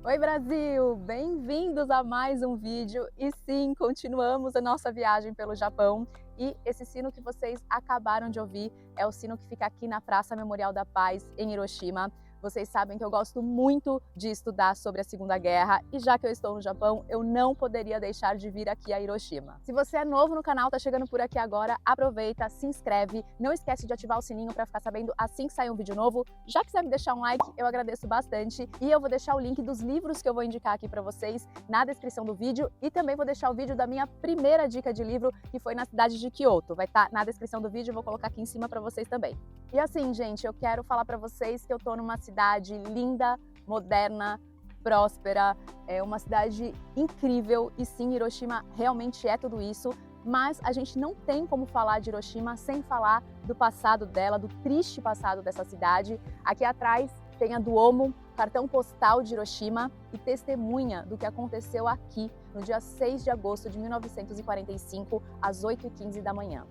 Oi Brasil, bem-vindos a mais um vídeo e sim, continuamos a nossa viagem pelo Japão e esse sino que vocês acabaram de ouvir é o sino que fica aqui na Praça Memorial da Paz em Hiroshima. Vocês sabem que eu gosto muito de estudar sobre a Segunda Guerra e já que eu estou no Japão, eu não poderia deixar de vir aqui a Hiroshima. Se você é novo no canal, tá chegando por aqui agora, aproveita, se inscreve, não esquece de ativar o sininho para ficar sabendo assim que sair um vídeo novo. Já quiser me deixar um like, eu agradeço bastante e eu vou deixar o link dos livros que eu vou indicar aqui para vocês na descrição do vídeo e também vou deixar o vídeo da minha primeira dica de livro, que foi na cidade de Kyoto. Vai estar na descrição do vídeo, eu vou colocar aqui em cima para vocês também. E assim, gente, eu quero falar para vocês que eu tô numa cidade linda, moderna, próspera, é uma cidade incrível e sim, Hiroshima realmente é tudo isso, mas a gente não tem como falar de Hiroshima sem falar do passado dela, do triste passado dessa cidade. Aqui atrás tem a Duomo, cartão postal de Hiroshima e testemunha do que aconteceu aqui no dia 6 de agosto de 1945, às 8h15 da manhã.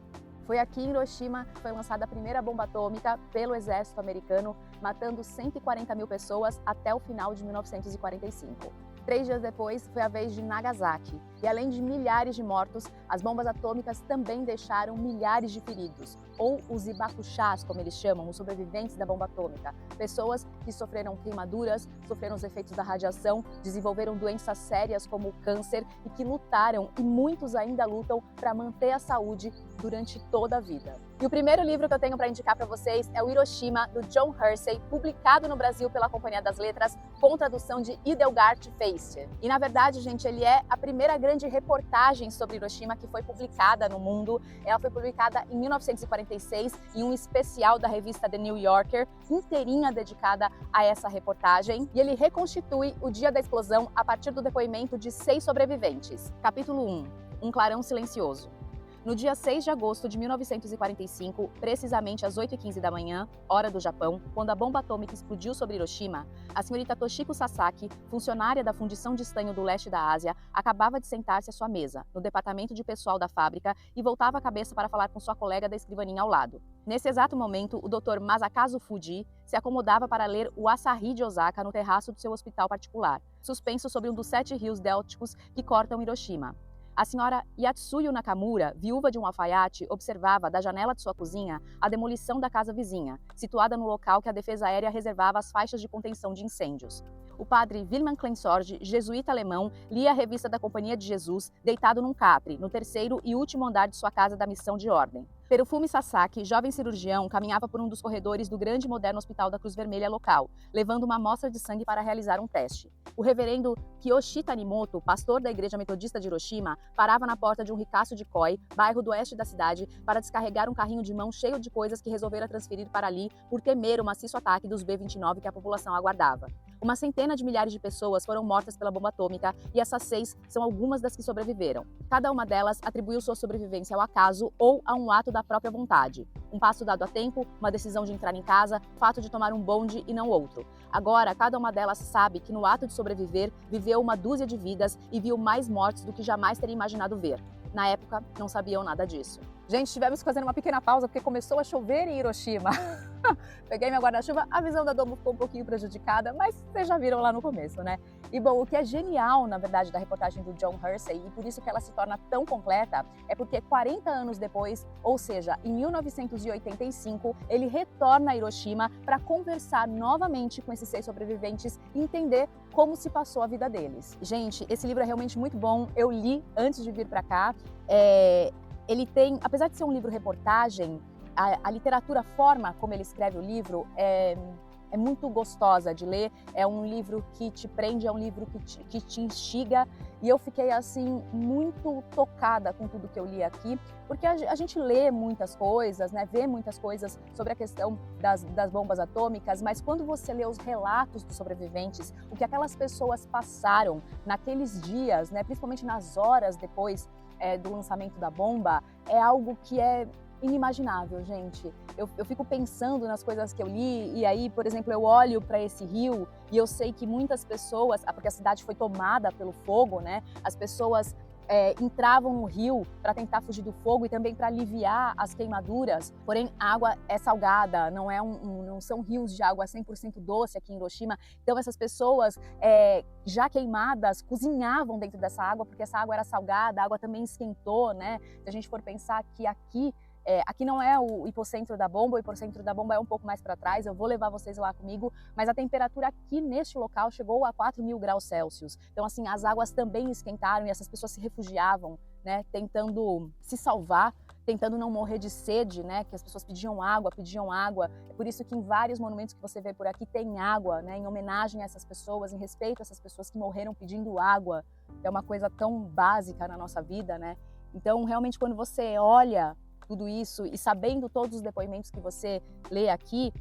Foi aqui em Hiroshima que foi lançada a primeira bomba atômica pelo exército americano, matando 140 mil pessoas até o final de 1945. 3 dias depois, foi a vez de Nagasaki. E além de milhares de mortos, as bombas atômicas também deixaram milhares de feridos, ou os hibakushas, como eles chamam, os sobreviventes da bomba atômica. Pessoas que sofreram queimaduras, sofreram os efeitos da radiação, desenvolveram doenças sérias como o câncer e que lutaram, e muitos ainda lutam, para manter a saúde durante toda a vida. E o primeiro livro que eu tenho para indicar para vocês é o Hiroshima, do John Hersey, publicado no Brasil pela Companhia das Letras, com tradução de Edelgard Feist. E na verdade, gente, ele é a primeira grande reportagem sobre Hiroshima que foi publicada no mundo. Ela foi publicada em 1946 em um especial da revista The New Yorker, inteirinha dedicada a essa reportagem. E ele reconstitui o dia da explosão a partir do depoimento de 6 sobreviventes. Capítulo 1. Um clarão silencioso. No dia 6 de agosto de 1945, precisamente às 8h15 da manhã, hora do Japão, quando a bomba atômica explodiu sobre Hiroshima, a senhorita Toshiko Sasaki, funcionária da fundição de estanho do leste da Ásia, acabava de sentar-se à sua mesa, no departamento de pessoal da fábrica, e voltava a cabeça para falar com sua colega da escrivaninha ao lado. Nesse exato momento, o Dr. Masakazu Fuji se acomodava para ler o Asahi de Osaka no terraço do seu hospital particular, suspenso sobre um dos 7 rios délticos que cortam Hiroshima. A senhora Yatsuyo Nakamura, viúva de um alfaiate, observava da janela de sua cozinha a demolição da casa vizinha, situada no local que a defesa aérea reservava as faixas de contenção de incêndios. O padre Wilhelm Kleinsorge, jesuíta alemão, lia a revista da Companhia de Jesus, deitado num catre, no terceiro e último andar de sua casa da Missão de Ordem. Perufumi Sasaki, jovem cirurgião, caminhava por um dos corredores do grande e moderno Hospital da Cruz Vermelha local, levando uma amostra de sangue para realizar um teste. O reverendo Kiyoshi Tanimoto, pastor da Igreja Metodista de Hiroshima, parava na porta de um ricaço de Koi, bairro do oeste da cidade, para descarregar um carrinho de mão cheio de coisas que resolvera transferir para ali por temer o maciço ataque dos B-29 que a população aguardava. Uma centena de milhares de pessoas foram mortas pela bomba atômica e essas 6 são algumas das que sobreviveram. Cada uma delas atribuiu sua sobrevivência ao acaso ou a um ato da própria vontade. Um passo dado a tempo, uma decisão de entrar em casa, o fato de tomar um bonde e não outro. Agora, cada uma delas sabe que no ato de sobreviver, viveu uma dúzia de vidas e viu mais mortes do que jamais teria imaginado ver. Na época, não sabiam nada disso. Gente, tivemos que fazer uma pequena pausa porque começou a chover em Hiroshima. Peguei minha guarda-chuva, a visão da Domo ficou um pouquinho prejudicada, mas vocês já viram lá no começo, né? E bom, o que é genial, na verdade, da reportagem do John Hersey, e por isso que ela se torna tão completa, é porque 40 anos depois, ou seja, em 1985, ele retorna a Hiroshima para conversar novamente com esses 6 sobreviventes e entender como se passou a vida deles. Gente, esse livro é realmente muito bom, eu li antes de vir para cá. Ele tem, apesar de ser um livro reportagem, a literatura, a forma como ele escreve o livro é muito gostosa de ler, é um livro que te prende, é um livro que te instiga, e eu fiquei assim muito tocada com tudo que eu li aqui, porque a gente lê muitas coisas, né, vê muitas coisas sobre a questão das bombas atômicas, mas quando você lê os relatos dos sobreviventes, o que aquelas pessoas passaram naqueles dias, né, principalmente nas horas depois do lançamento da bomba, é algo que é inimaginável, gente. Eu fico pensando nas coisas que eu li e aí, por exemplo, eu olho para esse rio e eu sei que muitas pessoas, porque a cidade foi tomada pelo fogo, né? As pessoas entravam no rio para tentar fugir do fogo e também para aliviar as queimaduras. Porém, a água é salgada, não são rios de água 100% doce aqui em Hiroshima. Então essas pessoas já queimadas cozinhavam dentro dessa água, porque essa água era salgada, a água também esquentou, né? Se a gente for pensar que aqui não é o hipocentro da bomba, o hipocentro da bomba é um pouco mais para trás, eu vou levar vocês lá comigo, mas a temperatura aqui neste local chegou a 4.000 graus Celsius. Então assim, as águas também esquentaram e essas pessoas se refugiavam, né, tentando se salvar, tentando não morrer de sede, né, que as pessoas pediam água. É por isso que em vários monumentos que você vê por aqui tem água, né, em homenagem a essas pessoas, em respeito a essas pessoas que morreram pedindo água. É uma coisa tão básica na nossa vida, né? Então realmente quando você olha tudo isso e sabendo todos os depoimentos que você lê aqui,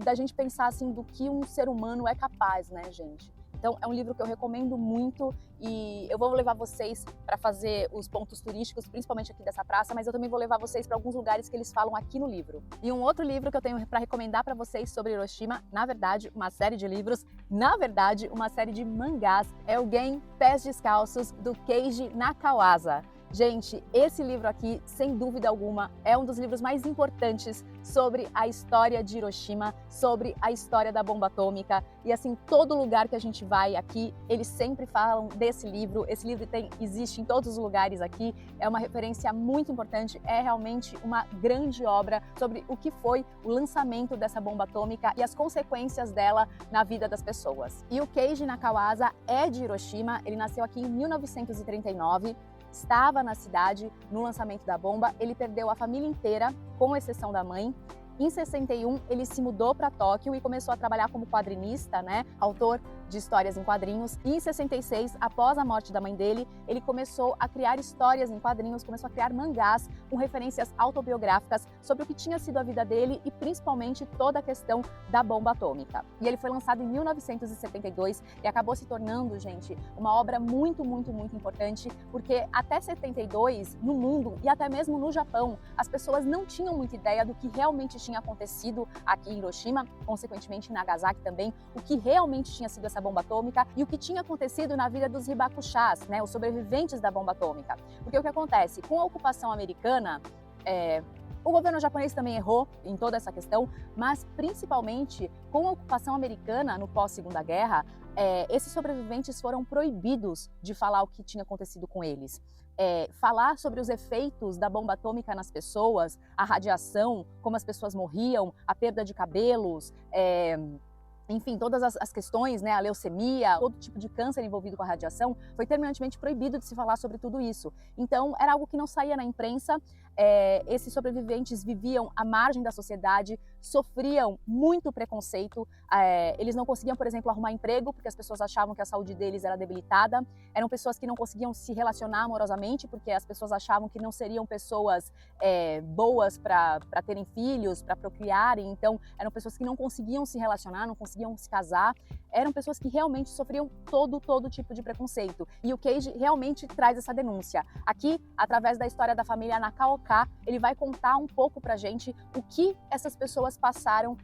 da gente pensar assim do que um ser humano é capaz, né, gente? Então é um livro que eu recomendo muito e eu vou levar vocês para fazer os pontos turísticos, principalmente aqui dessa praça, mas eu também vou levar vocês para alguns lugares que eles falam aqui no livro. E um outro livro que eu tenho para recomendar para vocês sobre Hiroshima, na verdade, uma série de livros, uma série de mangás, é o Gen Pés Descalços, do Keiji Nakawasa. Gente, esse livro aqui, sem dúvida alguma, é um dos livros mais importantes sobre a história de Hiroshima, sobre a história da bomba atômica. E assim, todo lugar que a gente vai aqui, eles sempre falam desse livro. Esse livro existe em todos os lugares aqui, é uma referência muito importante, é realmente uma grande obra sobre o que foi o lançamento dessa bomba atômica e as consequências dela na vida das pessoas. E o Keiji Nakawasa é de Hiroshima, ele nasceu aqui em 1939, estava na cidade no lançamento da bomba, ele perdeu a família inteira, com exceção da mãe. Em 61, ele se mudou para Tóquio e começou a trabalhar como quadrinista, né, autor de histórias em quadrinhos. E em 66, após a morte da mãe dele, ele começou a criar histórias em quadrinhos, começou a criar mangás com referências autobiográficas sobre o que tinha sido a vida dele e principalmente toda a questão da bomba atômica. E ele foi lançado em 1972 e acabou se tornando, gente, uma obra muito importante, porque até 72, no mundo e até mesmo no Japão, as pessoas não tinham muita ideia do que realmente tinha acontecido aqui em Hiroshima, consequentemente em Nagasaki também, o que realmente tinha sido essa bomba atômica e o que tinha acontecido na vida dos hibakushas, né, os sobreviventes da bomba atômica. Porque o que acontece? Com a ocupação americana, o governo japonês também errou em toda essa questão, mas principalmente com a ocupação americana no pós-Segunda Guerra, esses sobreviventes foram proibidos de falar o que tinha acontecido com eles. Falar sobre os efeitos da bomba atômica nas pessoas, a radiação, como as pessoas morriam, a perda de cabelos, enfim, todas as questões, né, a leucemia, todo tipo de câncer envolvido com a radiação, foi terminantemente proibido de se falar sobre tudo isso. Então, era algo que não saía na imprensa. Esses sobreviventes viviam à margem da sociedade, sofriam muito preconceito, eles não conseguiam, por exemplo, arrumar emprego, porque as pessoas achavam que a saúde deles era debilitada, eram pessoas que não conseguiam se relacionar amorosamente, porque as pessoas achavam que não seriam pessoas boas para terem filhos, para procriarem, então eram pessoas que não conseguiam se relacionar, não conseguiam se casar, eram pessoas que realmente sofriam todo tipo de preconceito. E o Keiji realmente traz essa denúncia. Aqui, através da história da família Nakaoka, ele vai contar um pouco pra gente o que essas pessoas passaram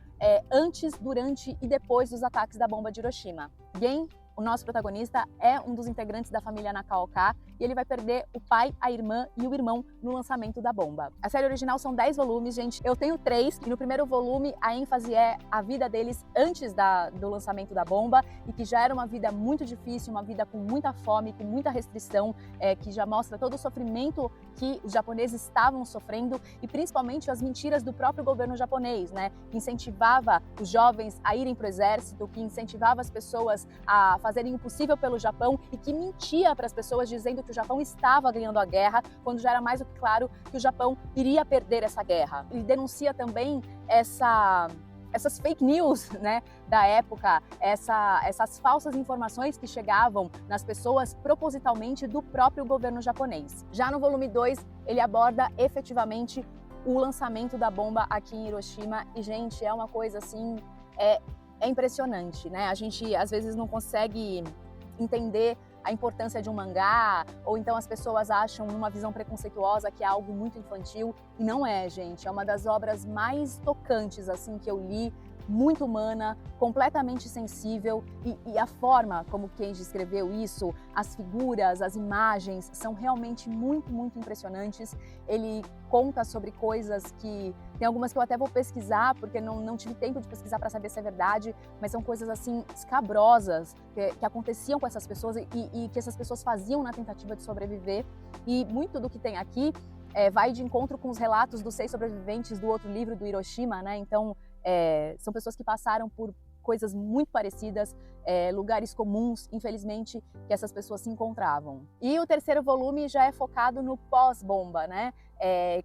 antes, durante e depois dos ataques da bomba de Hiroshima. Gen, o nosso protagonista, é um dos integrantes da família Nakaoka e ele vai perder o pai, a irmã e o irmão no lançamento da bomba. A série original são 10 volumes, gente. Eu tenho 3 e no primeiro volume a ênfase é a vida deles antes do lançamento da bomba e que já era uma vida muito difícil, uma vida com muita fome, com muita restrição, que já mostra todo o sofrimento que os japoneses estavam sofrendo e principalmente as mentiras do próprio governo japonês, né? Que incentivava os jovens a irem para o exército, que incentivava as pessoas a fazerem o possível pelo Japão e que mentia para as pessoas dizendo que o Japão estava ganhando a guerra, quando já era mais do que claro que o Japão iria perder essa guerra. Ele denuncia também essas fake news, né, da época, essas falsas informações que chegavam nas pessoas propositalmente do próprio governo japonês. Já no volume 2, ele aborda efetivamente o lançamento da bomba aqui em Hiroshima e, gente, é uma coisa assim, é impressionante, né? A gente às vezes não consegue entender a importância de um mangá, ou então as pessoas acham numa visão preconceituosa que é algo muito infantil, e não é, gente. É uma das obras mais tocantes assim que eu li muito humana, completamente sensível, e a forma como Kenji escreveu isso, as figuras, as imagens, são realmente muito, muito impressionantes. Ele conta sobre coisas que, tem algumas que eu até vou pesquisar, porque não tive tempo de pesquisar para saber se é verdade, mas são coisas assim escabrosas que aconteciam com essas pessoas e que essas pessoas faziam na tentativa de sobreviver. E muito do que tem aqui vai de encontro com os relatos dos 6 sobreviventes do outro livro, do Hiroshima, né? Então, são pessoas que passaram por coisas muito parecidas, lugares comuns, infelizmente, que essas pessoas se encontravam. E o terceiro volume já é focado no pós-bomba, né?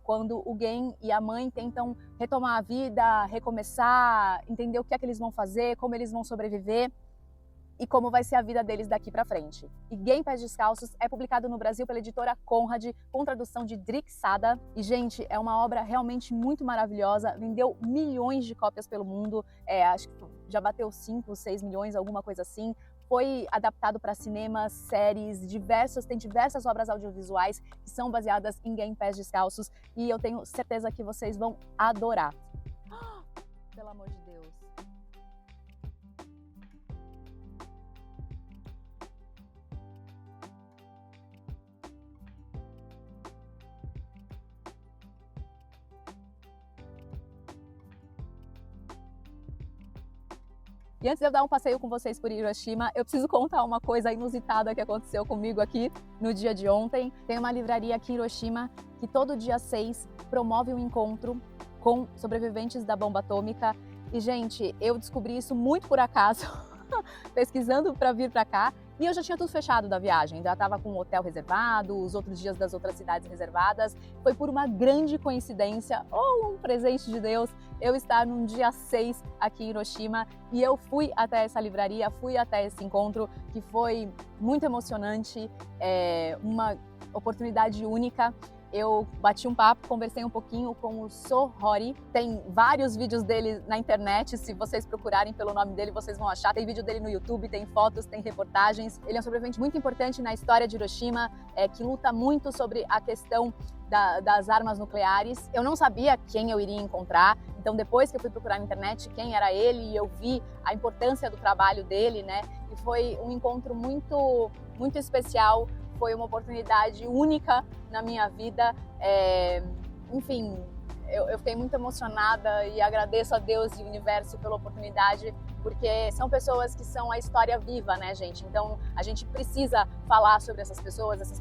Quando o Gen e a mãe tentam retomar a vida, recomeçar, entender o que é que eles vão fazer, como eles vão sobreviver e como vai ser a vida deles daqui para frente. E Gen Pés Descalços é publicado no Brasil pela editora Conrad, com tradução de Drik Sada. E, gente, é uma obra realmente muito maravilhosa, vendeu milhões de cópias pelo mundo, acho que já bateu 5, 6 milhões, alguma coisa assim. Foi adaptado para cinemas, séries, tem diversas obras audiovisuais que são baseadas em Gen Pés Descalços, e eu tenho certeza que vocês vão adorar. Pelo amor de Deus. E antes de eu dar um passeio com vocês por Hiroshima, eu preciso contar uma coisa inusitada que aconteceu comigo aqui no dia de ontem. Tem uma livraria aqui em Hiroshima que todo dia 6 promove um encontro com sobreviventes da bomba atômica. E, gente, eu descobri isso muito por acaso, pesquisando para vir para cá. E eu já tinha tudo fechado da viagem, já estava com o hotel reservado, os outros dias das outras cidades reservadas. Foi por uma grande coincidência, ou um presente de Deus, eu estar num dia 6 aqui em Hiroshima, e eu fui até essa livraria, fui até esse encontro, que foi muito emocionante, uma oportunidade única. Eu bati um papo, conversei um pouquinho com o So Hori. Tem vários vídeos dele na internet, se vocês procurarem pelo nome dele, vocês vão achar. Tem vídeo dele no YouTube, tem fotos, tem reportagens. Ele é um sobrevivente muito importante na história de Hiroshima, que luta muito sobre a questão das armas nucleares. Eu não sabia quem eu iria encontrar, então depois que eu fui procurar na internet quem era ele, e eu vi a importância do trabalho dele, né? E foi um encontro muito, muito especial. Foi uma oportunidade única na minha vida. Enfim, eu fiquei muito emocionada e agradeço a Deus e o universo pela oportunidade, porque são pessoas que são a história viva, né, gente? Então, a gente precisa falar sobre essas pessoas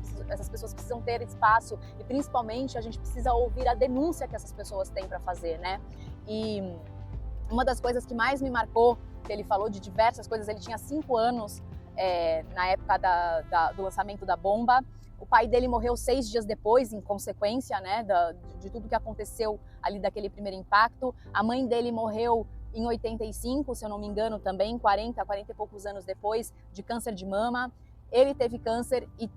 precisam ter espaço, e principalmente a gente precisa ouvir a denúncia que essas pessoas têm para fazer, né? E uma das coisas que mais me marcou, que ele falou de diversas coisas, ele tinha 5 anos, na época do lançamento da bomba. O pai dele morreu 6 dias depois, em consequência, né, de tudo que aconteceu ali daquele primeiro impacto. A mãe dele morreu em 85, se eu não me engano, também, 40 e poucos anos depois, de câncer de mama. Ele teve câncer e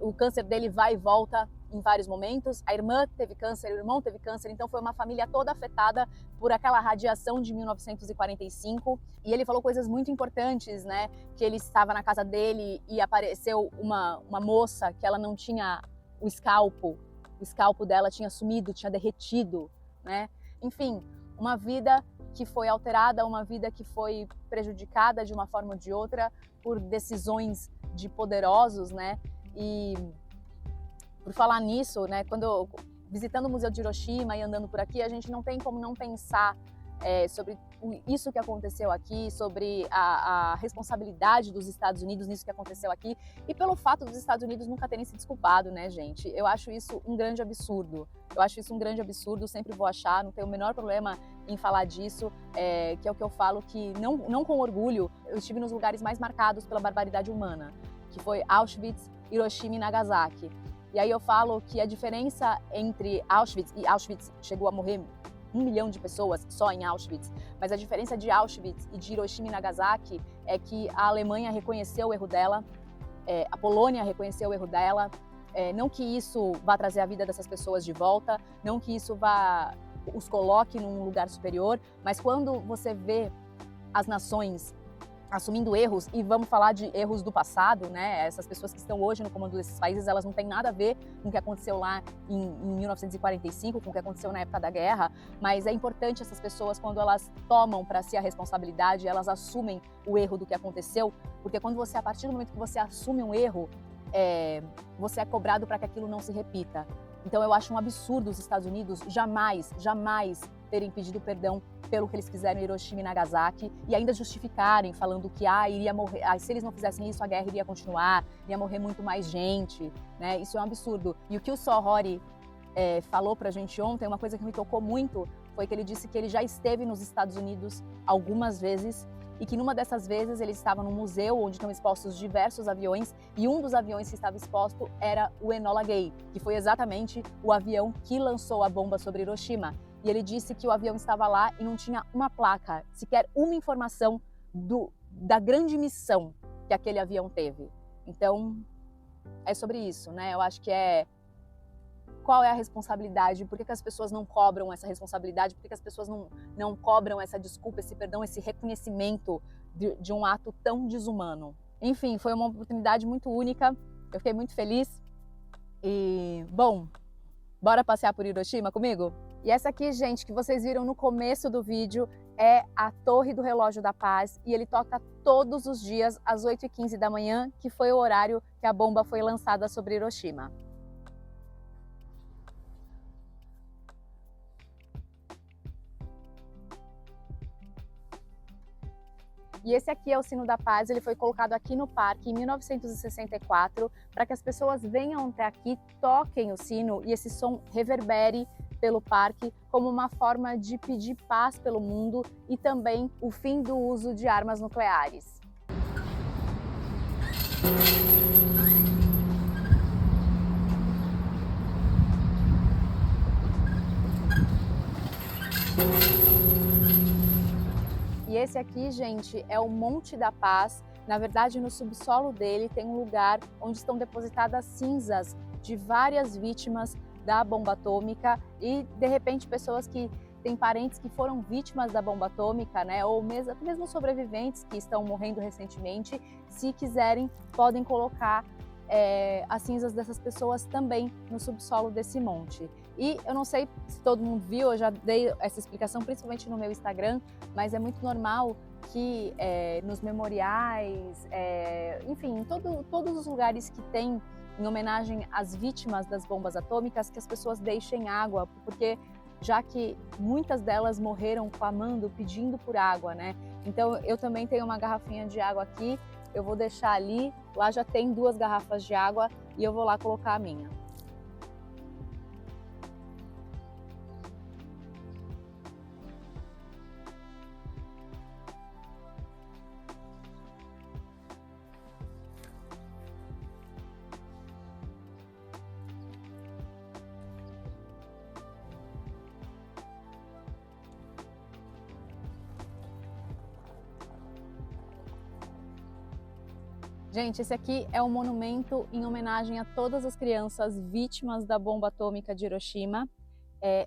o câncer dele vai e volta em vários momentos. A irmã teve câncer, o irmão teve câncer, então foi uma família toda afetada por aquela radiação de 1945. E ele falou coisas muito importantes, né? Que ele estava na casa dele e apareceu uma moça que ela não tinha o escalpo dela tinha sumido, tinha derretido, né? Enfim, uma vida que foi alterada, uma vida que foi prejudicada de uma forma ou de outra por decisões de poderosos, né? E por falar nisso, né, visitando o Museu de Hiroshima e andando por aqui, a gente não tem como não pensar sobre isso que aconteceu aqui, sobre a responsabilidade dos Estados Unidos nisso que aconteceu aqui, e pelo fato dos Estados Unidos nunca terem se desculpado, né, gente? Eu acho isso um grande absurdo. Sempre vou achar, não tenho o menor problema em falar disso, que é o que eu falo, que não com orgulho, eu estive nos lugares mais marcados pela barbaridade humana, que foi Auschwitz, Hiroshima e Nagasaki. E aí eu falo que a diferença entre Auschwitz chegou a morrer 1 milhão de pessoas só em Auschwitz, mas a diferença de Auschwitz e de Hiroshima e Nagasaki é que a Alemanha reconheceu o erro dela, a Polônia reconheceu o erro dela, não que isso vá trazer a vida dessas pessoas de volta, não que isso vá os coloque num lugar superior, mas quando você vê as nações assumindo erros, e vamos falar de erros do passado, né? Essas pessoas que estão hoje no comando desses países, elas não têm nada a ver com o que aconteceu lá em 1945, com o que aconteceu na época da guerra, mas é importante essas pessoas, quando elas tomam para si a responsabilidade, elas assumem o erro do que aconteceu, porque quando você, a partir do momento que você assume um erro, você é cobrado para que aquilo não se repita. Então eu acho um absurdo os Estados Unidos jamais terem pedido perdão pelo que eles fizeram em Hiroshima e Nagasaki e ainda justificarem, falando que iria morrer, se eles não fizessem isso, a guerra iria continuar, ia morrer muito mais gente, né? Isso é um absurdo. E o que o Sohori falou pra gente ontem, uma coisa que me tocou muito, foi que ele disse que ele já esteve nos Estados Unidos algumas vezes e que numa dessas vezes ele estava num museu onde estão expostos diversos aviões e um dos aviões que estava exposto era o Enola Gay, que foi exatamente o avião que lançou a bomba sobre Hiroshima. E ele disse que o avião estava lá e não tinha uma placa, sequer uma informação da grande missão que aquele avião teve. Então, é sobre isso, né? Eu acho que qual é a responsabilidade, por que as pessoas não cobram essa responsabilidade, por que as pessoas não cobram essa desculpa, esse perdão, esse reconhecimento de um ato tão desumano. Enfim, foi uma oportunidade muito única, eu fiquei muito feliz e, bom, bora passear por Hiroshima comigo? E essa aqui, gente, que vocês viram no começo do vídeo, é a Torre do Relógio da Paz e ele toca todos os dias às 8h15 da manhã, que foi o horário que a bomba foi lançada sobre Hiroshima. E esse aqui é o Sino da Paz, ele foi colocado aqui no parque em 1964, para que as pessoas venham até aqui, toquem o sino e esse som reverbere pelo parque como uma forma de pedir paz pelo mundo e também o fim do uso de armas nucleares. E esse aqui, gente, é o Monte da Paz. Na verdade, no subsolo dele tem um lugar onde estão depositadas cinzas de várias vítimas da bomba atômica e, de repente, pessoas que têm parentes que foram vítimas da bomba atômica, né? Ou mesmo sobreviventes que estão morrendo recentemente, se quiserem, podem colocar as cinzas dessas pessoas também no subsolo desse monte. E eu não sei se todo mundo viu, eu já dei essa explicação principalmente no meu Instagram, mas é muito normal que nos memoriais, enfim, em todos os lugares que tem em homenagem às vítimas das bombas atômicas, que as pessoas deixem água, porque já que muitas delas morreram clamando, pedindo por água, né? Então eu também tenho uma garrafinha de água aqui, eu vou deixar ali, lá já tem 2 garrafas de água e eu vou lá colocar a minha. Gente, esse aqui é um monumento em homenagem a todas as crianças vítimas da bomba atômica de Hiroshima.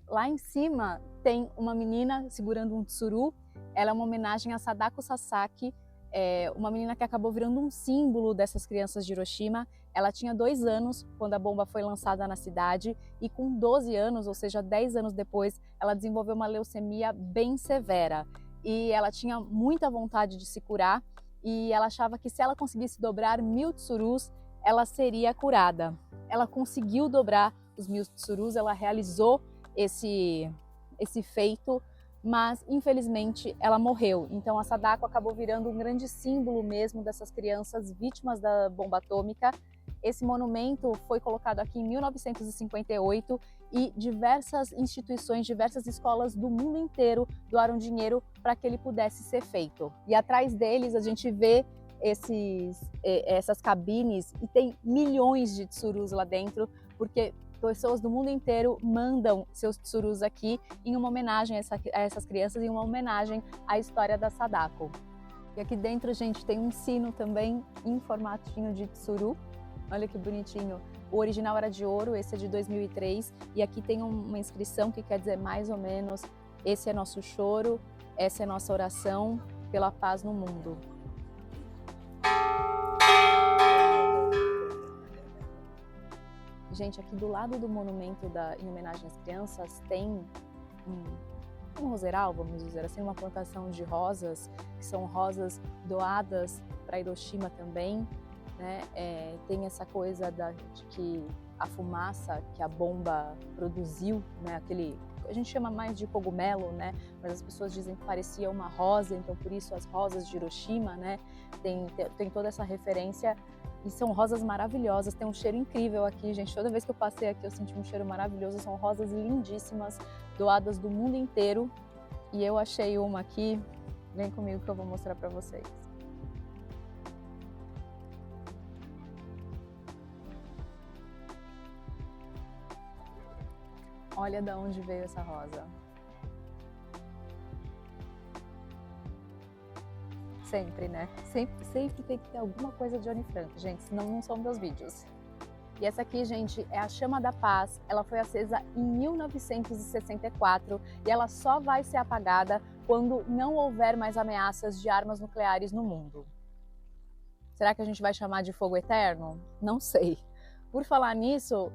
Lá em cima tem uma menina segurando um tsuru. Ela é uma homenagem a Sadako Sasaki, uma menina que acabou virando um símbolo dessas crianças de Hiroshima. Ela tinha 2 anos quando a bomba foi lançada na cidade e com 12 anos, ou seja, 10 anos depois, ela desenvolveu uma leucemia bem severa. E ela tinha muita vontade de se curar e ela achava que se ela conseguisse dobrar 1000 tsurus, ela seria curada. Ela conseguiu dobrar os 1000 tsurus, ela realizou esse feito, mas infelizmente ela morreu. Então a Sadako acabou virando um grande símbolo mesmo dessas crianças vítimas da bomba atômica. Esse monumento foi colocado aqui em 1958 e diversas instituições, diversas escolas do mundo inteiro doaram dinheiro para que ele pudesse ser feito. E atrás deles a gente vê essas cabines e tem milhões de tsurus lá dentro, porque pessoas do mundo inteiro mandam seus tsurus aqui em uma homenagem a essas crianças, em uma homenagem à história da Sadako. E aqui dentro, gente, tem um sino também em formatinho de tsuru. Olha que bonitinho. O original era de ouro, esse é de 2003. E aqui tem uma inscrição que quer dizer mais ou menos: esse é nosso choro, essa é nossa oração pela paz no mundo. Gente, aqui do lado do monumento em homenagem às crianças tem um roseral, vamos dizer assim, uma plantação de rosas, que são rosas doadas para Hiroshima também, né? Tem essa coisa de que a fumaça que a bomba produziu, né? A gente chama mais de cogumelo, né? Mas as pessoas dizem que parecia uma rosa, então por isso as rosas de Hiroshima, né? Tem toda essa referência e são rosas maravilhosas, tem um cheiro incrível aqui, gente. Toda vez que eu passei aqui eu senti um cheiro maravilhoso, são rosas lindíssimas, doadas do mundo inteiro. E eu achei uma aqui, vem comigo que eu vou mostrar para vocês. Olha de onde veio essa rosa. Sempre, né? Sempre tem que ter alguma coisa de Johnny Franco, gente, senão não são meus vídeos. E essa aqui, gente, é a Chama da Paz. Ela foi acesa em 1964 e ela só vai ser apagada quando não houver mais ameaças de armas nucleares no mundo. Será que a gente vai chamar de fogo eterno? Não sei. Por falar nisso,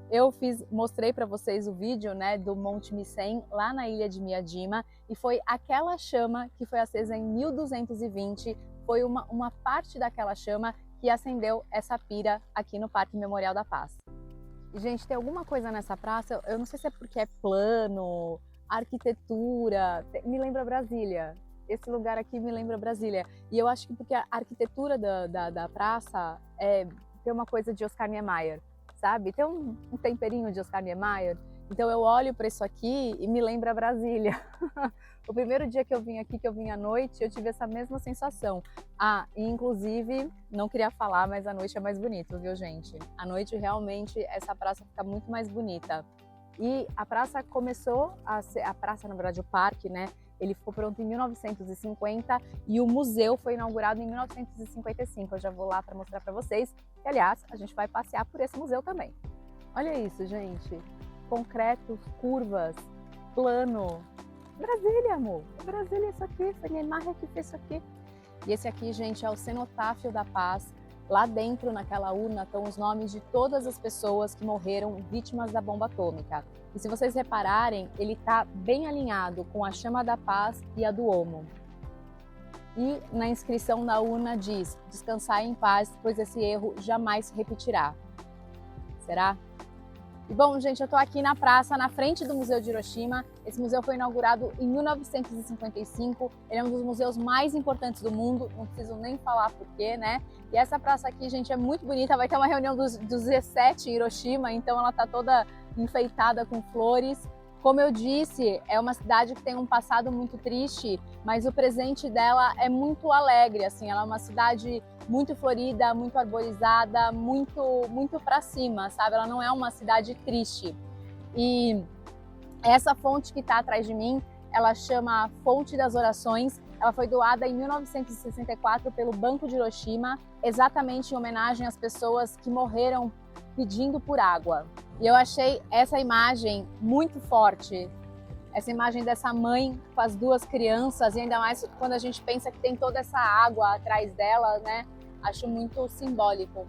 mostrei para vocês o vídeo, né, do Monte Misen, lá na ilha de Miyajima, e foi aquela chama que foi acesa em 1220, foi uma parte daquela chama que acendeu essa pira aqui no Parque Memorial da Paz. E, gente, tem alguma coisa nessa praça, eu não sei se é porque é plano, arquitetura, me lembra Brasília. Esse lugar aqui me lembra Brasília. E eu acho que porque a arquitetura da praça tem uma coisa de Oscar Niemeyer, sabe? Tem um temperinho de Oscar Niemeyer. Então eu olho para isso aqui e me lembra Brasília. O primeiro dia que eu vim aqui, que eu vim à noite, eu tive essa mesma sensação. E inclusive, não queria falar, mas a noite é mais bonito, viu, gente? À noite, realmente, essa praça fica muito mais bonita. E a praça começou a praça, na verdade, o parque, né? Ele ficou pronto em 1950 e o museu foi inaugurado em 1955. Eu já vou lá para mostrar para vocês. E, aliás, a gente vai passear por esse museu também. Olha isso, gente. Concreto, curvas, plano. Brasília, amor. Brasília isso aqui. Foi Niemeyer que fez isso aqui. E esse aqui, gente, é o Cenotáfio da Paz. Lá dentro, naquela urna, estão os nomes de todas as pessoas que morreram vítimas da bomba atômica. E se vocês repararem, ele está bem alinhado com a Chama da Paz e a do Omo. E na inscrição da urna diz: descansar em paz, pois esse erro jamais se repetirá. Será? E bom, gente, eu estou aqui na praça, na frente do Museu de Hiroshima. Esse museu foi inaugurado em 1955. Ele é um dos museus mais importantes do mundo, não preciso nem falar porquê, né? E essa praça aqui, gente, é muito bonita. Vai ter uma reunião dos G7 em Hiroshima, então ela está toda enfeitada com flores. Como eu disse, é uma cidade que tem um passado muito triste, mas o presente dela é muito alegre, assim. Ela é uma cidade muito florida, muito arborizada, muito para cima, sabe? Ela não é uma cidade triste. E essa fonte que está atrás de mim, ela chama Fonte das Orações. Ela foi doada em 1964 pelo Banco de Hiroshima, exatamente em homenagem às pessoas que morreram pedindo por água. E eu achei essa imagem muito forte, essa imagem dessa mãe com as duas crianças, e ainda mais quando a gente pensa que tem toda essa água atrás dela, né? Acho muito simbólico.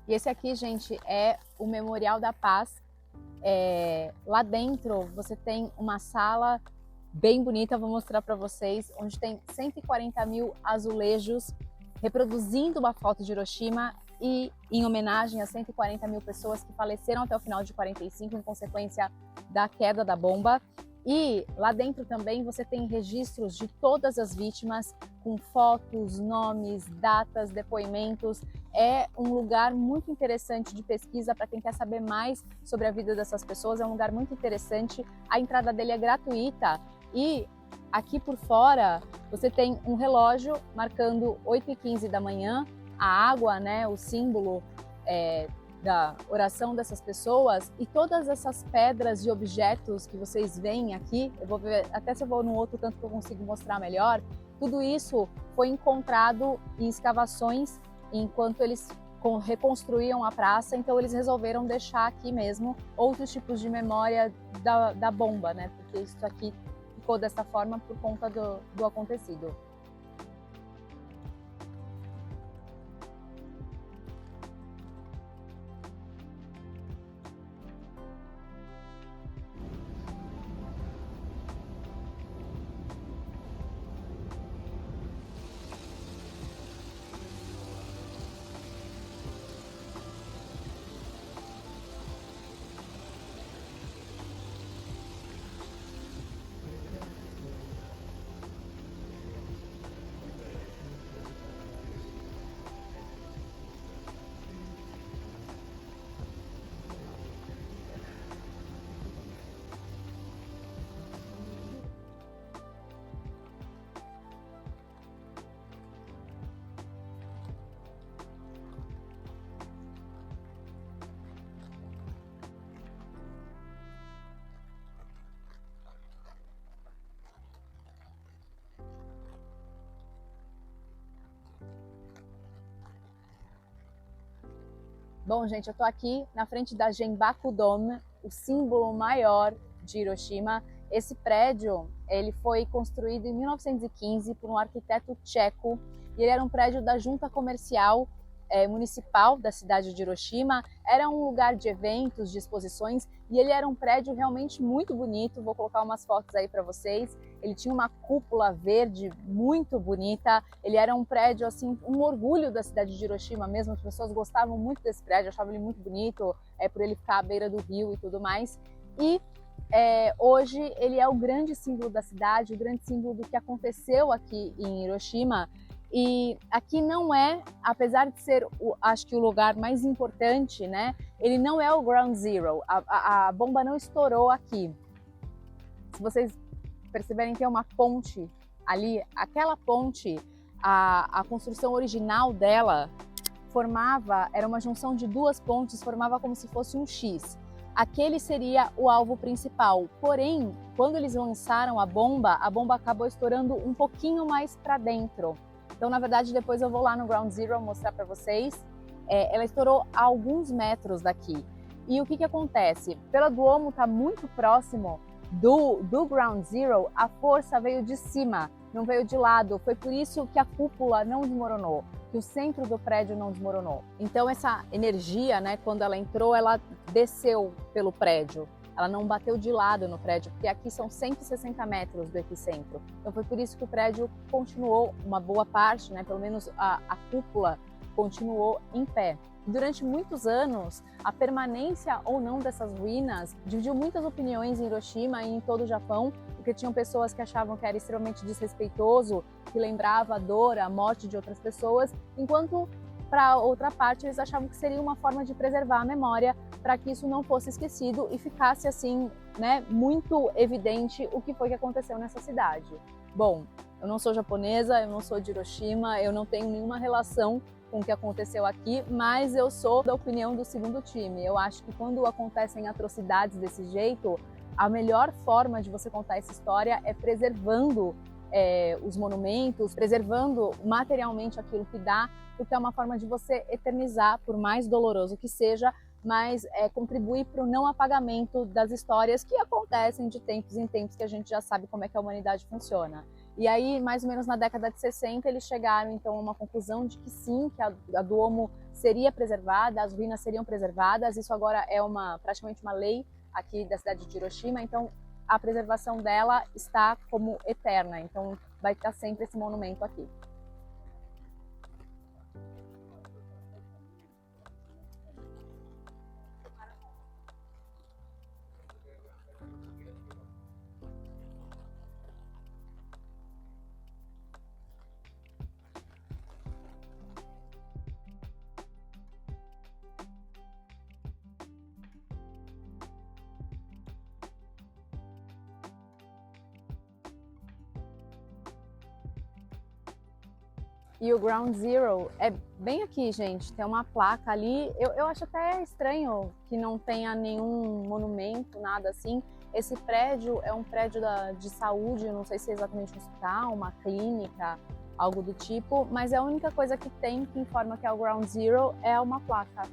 E esse aqui, gente, é o Memorial da Paz. Lá dentro você tem uma sala bem bonita, vou mostrar para vocês, onde tem 140 mil azulejos reproduzindo uma foto de Hiroshima e em homenagem a 140 mil pessoas que faleceram até o final de 45 em consequência da queda da bomba. E lá dentro também você tem registros de todas as vítimas, com fotos, nomes, datas, depoimentos. É um lugar muito interessante de pesquisa para quem quer saber mais sobre a vida dessas pessoas. É um lugar muito interessante. A entrada dele é gratuita e aqui por fora você tem um relógio marcando 8h15 da manhã. A água, né, o símbolo da oração dessas pessoas, e todas essas pedras e objetos que vocês veem aqui, eu vou ver até se eu vou no outro canto que eu consigo mostrar melhor, tudo isso foi encontrado em escavações enquanto eles reconstruíam a praça, então eles resolveram deixar aqui mesmo outros tipos de memória da bomba, né? Porque isso aqui ficou dessa forma por conta do acontecido. Bom, gente, eu tô aqui na frente da Genbaku Dome, o símbolo maior de Hiroshima. Esse prédio, ele foi construído em 1915 por um arquiteto tcheco e ele era um prédio da Junta Comercial Municipal da cidade de Hiroshima. Era um lugar de eventos, de exposições, e ele era um prédio realmente muito bonito. Vou colocar umas fotos aí para vocês. Ele tinha uma cúpula verde muito bonita. Ele era um prédio, assim, um orgulho da cidade de Hiroshima mesmo. As pessoas gostavam muito desse prédio, achavam ele muito bonito, por ele ficar à beira do rio e tudo mais. E hoje ele é o grande símbolo da cidade, o grande símbolo do que aconteceu aqui em Hiroshima. E aqui não é, apesar de ser, acho que o lugar mais importante, né? Ele não é o Ground Zero. A bomba não estourou aqui. Se vocês perceberem, tem uma ponte ali. Aquela ponte, a construção original dela era uma junção de duas pontes, formava como se fosse um X. Aquele seria o alvo principal. Porém, quando eles lançaram a bomba acabou estourando um pouquinho mais para dentro. Então, na verdade, depois eu vou lá no Ground Zero mostrar para vocês. Ela estourou a alguns metros daqui. E o que acontece? Pela Duomo estar muito próximo do Ground Zero, a força veio de cima, não veio de lado. Foi por isso que a cúpula não desmoronou, que o centro do prédio não desmoronou. Então, essa energia, né, quando ela entrou, ela desceu pelo prédio. Ela não bateu de lado no prédio, porque aqui são 160 metros do epicentro. Então foi por isso que o prédio continuou, uma boa parte, né, pelo menos a cúpula, continuou em pé. Durante muitos anos, a permanência ou não dessas ruínas dividiu muitas opiniões em Hiroshima e em todo o Japão, porque tinham pessoas que achavam que era extremamente desrespeitoso, que lembrava a dor, a morte de outras pessoas, enquanto para outra parte eles achavam que seria uma forma de preservar a memória para que isso não fosse esquecido e ficasse assim, né, muito evidente o que foi que aconteceu nessa cidade. Bom, eu não sou japonesa, eu não sou de Hiroshima, eu não tenho nenhuma relação com o que aconteceu aqui, mas eu sou da opinião do segundo time. Eu acho que quando acontecem atrocidades desse jeito, a melhor forma de você contar essa história é preservando os monumentos, preservando materialmente aquilo que dá, porque é uma forma de você eternizar, por mais doloroso que seja, mas contribuir para o não apagamento das histórias que acontecem de tempos em tempos, que a gente já sabe como é que a humanidade funciona. E aí, mais ou menos na década de 60, eles chegaram então a uma conclusão de que sim, que a Duomo seria preservada, as ruínas seriam preservadas. Isso agora é praticamente uma lei aqui da cidade de Hiroshima, então a preservação dela está como eterna, então vai estar sempre esse monumento aqui. E o Ground Zero é bem aqui, gente. Tem uma placa ali. Eu acho até estranho que não tenha nenhum monumento, nada assim. Esse prédio é um prédio de saúde, não sei se é exatamente um hospital, uma clínica, algo do tipo, mas a única coisa que tem que informa que é o Ground Zero é uma placa.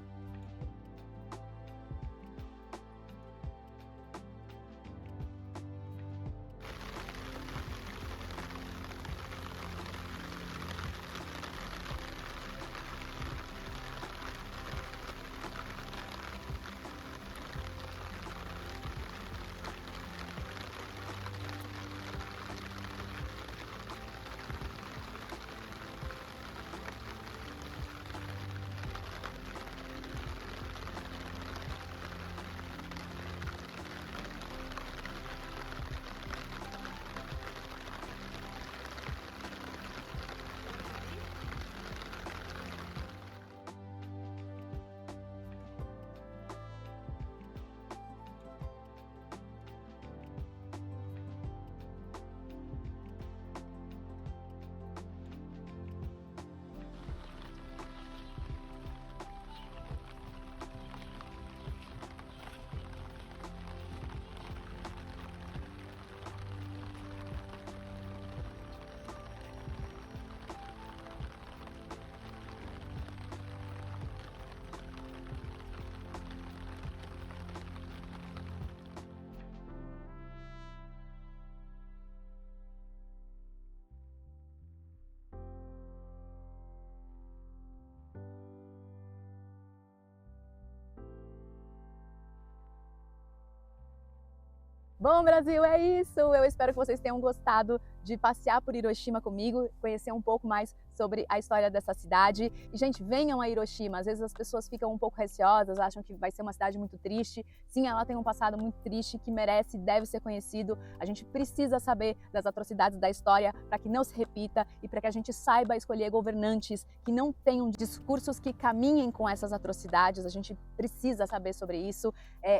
Bom, Brasil, é isso! Eu espero que vocês tenham gostado de passear por Hiroshima comigo, conhecer um pouco mais sobre a história dessa cidade. E, gente, venham a Hiroshima. Às vezes as pessoas ficam um pouco receosas, acham que vai ser uma cidade muito triste. Sim, ela tem um passado muito triste que merece e deve ser conhecido. A gente precisa saber das atrocidades da história para que não se repita e para que a gente saiba escolher governantes que não tenham discursos que caminhem com essas atrocidades. A gente precisa saber sobre isso.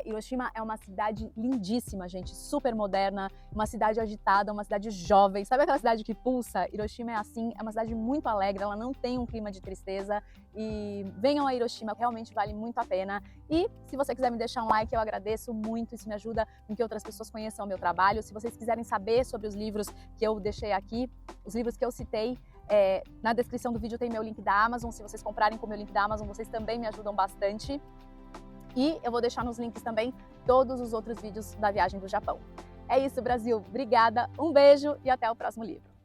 Hiroshima é uma cidade lindíssima, gente, super moderna, uma cidade agitada, uma cidade jovem. Sabe aquela cidade que pulsa? Hiroshima é assim, é uma cidade muito alegre, ela não tem um clima de tristeza. E venham a Hiroshima, realmente vale muito a pena. E se você quiser me deixar um like, eu agradeço muito, isso me ajuda com que outras pessoas conheçam o meu trabalho. Se vocês quiserem saber sobre os livros que eu deixei aqui, os livros que eu citei, na descrição do vídeo tem meu link da Amazon. Se vocês comprarem com o meu link da Amazon, vocês também me ajudam bastante. E eu vou deixar nos links também todos os outros vídeos da viagem do Japão. É isso, Brasil. Obrigada, um beijo e até o próximo livro.